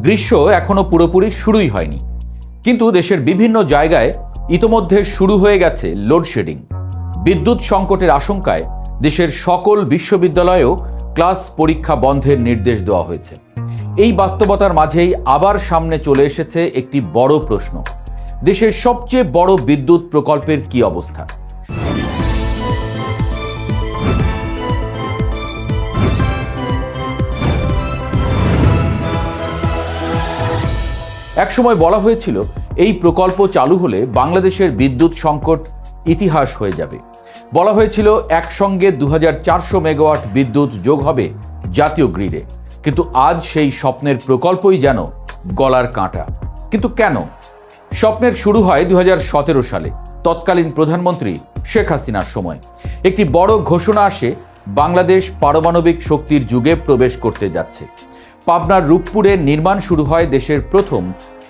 গ্রীষ্ম এখনো পুরোপুরি শুরুই হয়নি, কিন্তু দেশের বিভিন্ন জায়গায় ইতোমধ্যে শুরু হয়ে গেছে লোডশেডিং। বিদ্যুৎ সংকটের আশঙ্কায় দেশের সকল বিশ্ববিদ্যালয়েও ক্লাস পরীক্ষা বন্ধের নির্দেশ দেওয়া হয়েছে। এই বাস্তবতার মাঝেই আবার সামনে চলে এসেছে একটি বড় প্রশ্ন: দেশের সবচেয়ে বড় বিদ্যুৎ প্রকল্পের কি অবস্থা? একসময় বলা হয়েছিল এই প্রকল্প চালু হলে বাংলাদেশের বিদ্যুৎ সংকট ইতিহাস হয়ে যাবে। বলা হয়েছিল একসঙ্গে 2400 মেগাওয়াট বিদ্যুৎ যোগ হবে জাতীয় গ্রিডে। কিন্তু আজ সেই স্বপ্নের প্রকল্পই যেন গলার কাঁটা। কিন্তু কেন? স্বপ্নের শুরু হয় 2017 সালে তৎকালীন প্রধানমন্ত্রী শেখ হাসিনার সময়। একটি বড় ঘোষণা আসে, বাংলাদেশ পারমাণবিক শক্তির যুগে প্রবেশ করতে যাচ্ছে। পাবনার রূপপুরে নির্মাণ শুরু হয় দেশের প্রথম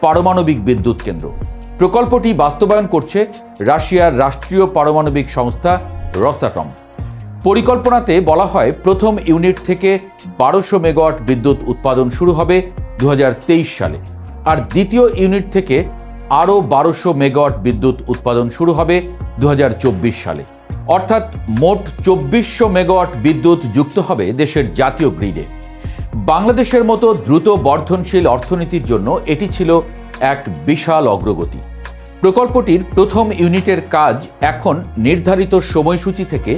পারমাণবিক বিদ্যুৎ কেন্দ্র। প্রকল্পটি বাস্তবায়ন করছে রাশিয়ার রাষ্ট্রীয় পারমাণবিক সংস্থা রসাটম। পরিকল্পনাতে বলা হয় প্রথম ইউনিট থেকে 1200 মেগাওয়াট বিদ্যুৎ উৎপাদন শুরু হবে 2023 সালে, আর দ্বিতীয় ইউনিট থেকে আরও 1200 মেগাওয়াট বিদ্যুৎ উৎপাদন শুরু হবে 2024 সালে। অর্থাৎ মোট 2400 মেগাওয়াট বিদ্যুৎ যুক্ত হবে দেশের জাতীয় গ্রিডে। বাংলাদেশের মতো দ্রুত বর্ধনশীল অর্থনীতির জন্য এটি ছিল এক বিশাল অগ্রগতি। প্রকল্পটির প্রথম ইউনিটের কাজ এখন নির্ধারিত সময়সূচি থেকে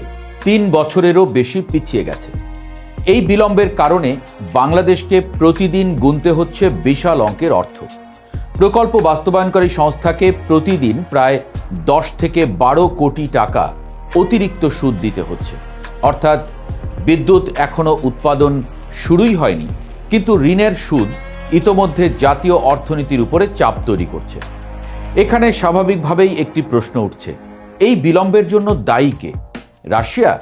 3 বছরেরও বেশি পিছিয়ে গেছে। এই বিলম্বের কারণে বাংলাদেশকে প্রতিদিন গুনতে হচ্ছে বিশাল অঙ্কের অর্থ। প্রকল্প বাস্তবায়নকারী সংস্থাকে প্রতিদিন প্রায় 10 থেকে 12 কোটি টাকা অতিরিক্ত সুদ দিতে হচ্ছে। অর্থাৎ বিদ্যুৎ এখনো উৎপাদন শুরুই হয়নি, কিন্তু ঋণের সুদ ইতোমধ্যে জাতীয় অর্থনীতির উপরে চাপ তৈরি করছে। এখানে স্বাভাবিকভাবেই একটি প্রশ্ন উঠছে, এই বিলম্বের জন্য দায়ী কে? রাশিয়া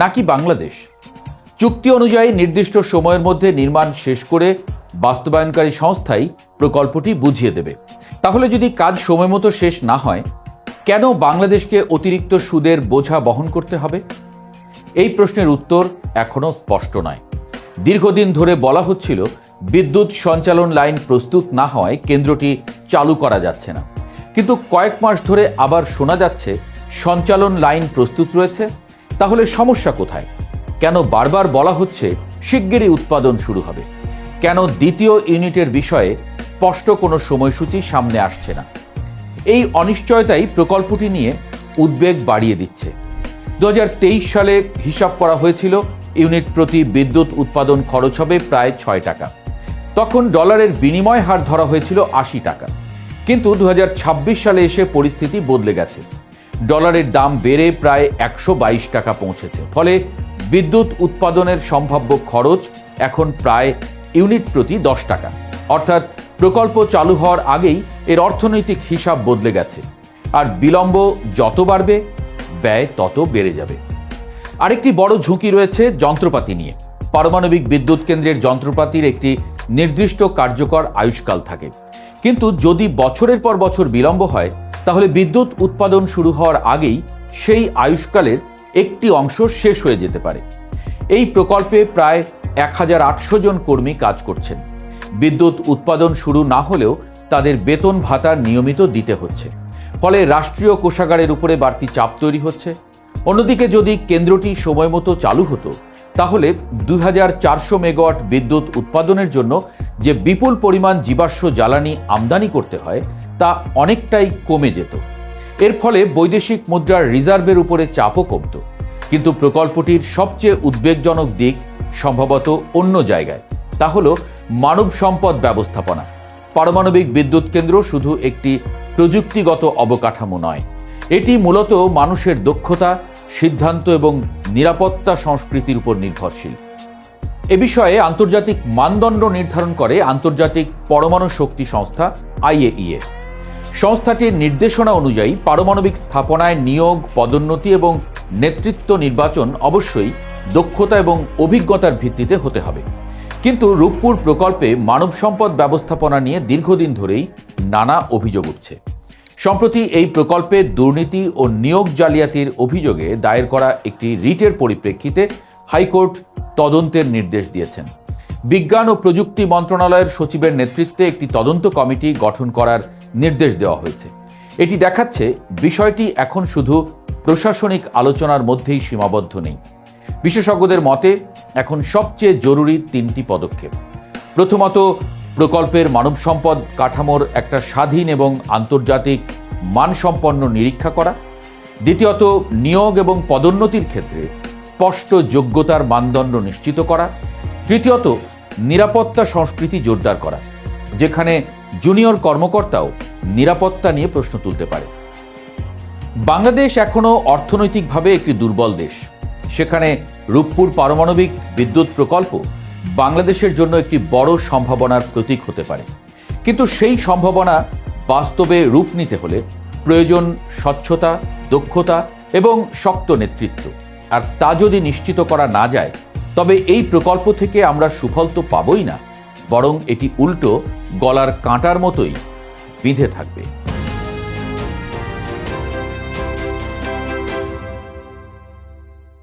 নাকি বাংলাদেশ? চুক্তি অনুযায়ী নির্দিষ্ট সময়ের মধ্যে নির্মাণ শেষ করে বাস্তবায়নকারী সংস্থাই প্রকল্পটি বুঝিয়ে দেবে। তাহলে যদি কাজ সময়মতো শেষ না হয়, কেন বাংলাদেশকে অতিরিক্ত সুদের বোঝা বহন করতে হবে? এই প্রশ্নের উত্তর এখনও স্পষ্ট নয়। দীর্ঘদিন ধরে বলা হচ্ছিল বিদ্যুৎ সঞ্চালন লাইন প্রস্তুত না হওয়ায় কেন্দ্রটি চালু করা যাচ্ছে না। কিন্তু কয়েক মাস ধরে আবার শোনা যাচ্ছে সঞ্চালন লাইন প্রস্তুত রয়েছে। তাহলে সমস্যা কোথায়? কেন বারবার বলা হচ্ছে শিগগিরই উৎপাদন শুরু হবে? কেন দ্বিতীয় ইউনিটের বিষয়ে স্পষ্ট কোনো সময়সূচি সামনে আসছে না? এই অনিশ্চয়তাই প্রকল্পটি নিয়ে উদ্বেগ বাড়িয়ে দিচ্ছে। 2023 সালে হিসাব করা হয়েছিল ইউনিট প্রতি বিদ্যুৎ উৎপাদন খরচ হবে প্রায় 6 টাকা। তখন ডলারের বিনিময় হার ধরা হয়েছিল 80 টাকা। কিন্তু 2026 সালে এসে পরিস্থিতি বদলে গেছে। ডলারের দাম বেড়ে প্রায় 122 টাকা পৌঁছেছে। ফলে বিদ্যুৎ উৎপাদনের সম্ভাব্য খরচ এখন প্রায় ইউনিট প্রতি 10 টাকা। অর্থাৎ প্রকল্প চালু হওয়ার আগেই এর অর্থনৈতিক হিসাব বদলে গেছে। আর বিলম্ব যত বাড়বে, ব্যয় তত বেড়ে যাবে। আরেকটি বড় ঝুঁকি রয়েছে যন্ত্রপাতি নিয়ে। পারমাণবিক বিদ্যুৎ কেন্দ্রের যন্ত্রপাতির একটি নির্দিষ্ট কার্যকর আয়ুষ্কাল থাকে। কিন্তু যদি বছরের পর বছর বিলম্ব হয়, তাহলে বিদ্যুৎ উৎপাদন শুরু হওয়ার আগেই সেই আয়ুষ্কালের একটি অংশ শেষ হয়ে যেতে পারে। এই প্রকল্পে প্রায় 1800 জন কর্মী কাজ করছেন। বিদ্যুৎ উৎপাদন শুরু না হলেও তাদের বেতন ভাতা নিয়মিত দিতে হচ্ছে। ফলে রাষ্ট্রীয় কোষাগারের উপরে বাড়তি চাপ তৈরি হচ্ছে। অন্যদিকে যদি কেন্দ্রটি সময়মতো চালু হতো, তাহলে 2400 মেগাওয়াট বিদ্যুৎ উৎপাদনের জন্য যে বিপুল পরিমাণ জীবাশ্ম জ্বালানি আমদানি করতে হয়, তা অনেকটাই কমে যেত। এর ফলে বৈদেশিক মুদ্রার রিজার্ভের উপরে চাপও কমত। কিন্তু প্রকল্পটির সবচেয়ে উদ্বেগজনক দিক সম্ভবত অন্য জায়গায়। তা হলো মানব সম্পদ ব্যবস্থাপনা। পারমাণবিক বিদ্যুৎ কেন্দ্র শুধু একটি প্রযুক্তিগত অবকাঠামো নয়, এটি মূলত মানুষের দক্ষতা, সিদ্ধান্ত এবং নিরাপত্তা সংস্কৃতির উপর নির্ভরশীল। এ বিষয়ে আন্তর্জাতিক মানদণ্ড নির্ধারণ করে আন্তর্জাতিক পরমাণু শক্তি সংস্থা IAEA। সংস্থাটির নির্দেশনা অনুযায়ী পারমাণবিক স্থাপনায় নিয়োগ, পদোন্নতি এবং নেতৃত্ব নির্বাচন অবশ্যই দক্ষতা এবং অভিজ্ঞতার ভিত্তিতে হতে হবে। কিন্তু রূপপুর প্রকল্পে মানব সম্পদ ব্যবস্থাপনা নিয়ে দীর্ঘদিন ধরেই নানা অভিযোগ উঠছে। সম্প্রতি এই প্রকল্পে দুর্নীতি ও নিয়োগ জালিয়াতির অভিযোগে দায়ের করা একটি রিটের পরিপ্রেক্ষিতে হাইকোর্ট তদন্তের নির্দেশ দিয়েছেন। বিজ্ঞান ও প্রযুক্তি মন্ত্রণালয়ের সচিবের নেতৃত্বে একটি তদন্ত কমিটি গঠন করার নির্দেশ দেওয়া হয়েছে। এটি দেখাচ্ছে বিষয়টি এখন শুধু প্রশাসনিক আলোচনার মধ্যেই সীমাবদ্ধ নেই। বিশেষজ্ঞদের মতে এখন সবচেয়ে জরুরি 3টি পদক্ষেপ। প্রথমত, প্রকল্পের মানব সম্পদ কাঠামোর একটা স্বাধীন এবং আন্তর্জাতিক মানসম্পন্ন নিরীক্ষা করা। দ্বিতীয়ত, নিয়োগ এবং পদোন্নতির ক্ষেত্রে স্পষ্ট যোগ্যতার মানদণ্ড নিশ্চিত করা। তৃতীয়ত, নিরাপত্তা সংস্কৃতি জোরদার করা, যেখানে জুনিয়র কর্মকর্তাও নিরাপত্তা নিয়ে প্রশ্ন তুলতে পারে। বাংলাদেশ এখনও অর্থনৈতিকভাবে একটি দুর্বল দেশ। সেখানে রূপপুর পারমাণবিক বিদ্যুৎ প্রকল্প বাংলাদেশের জন্য একটি বড় সম্ভাবনার প্রতীক হতে পারে। কিন্তু সেই সম্ভাবনা বাস্তবে রূপ নিতে হলে প্রয়োজন স্বচ্ছতা, দক্ষতা এবং শক্ত নেতৃত্ব। আর তা যদি নিশ্চিত করা না যায়, তবে এই প্রকল্প থেকে আমরা সুফল তো পাবই না, বরং এটি উল্টো গলার কাঁটার মতোই বিঁধে থাকবে।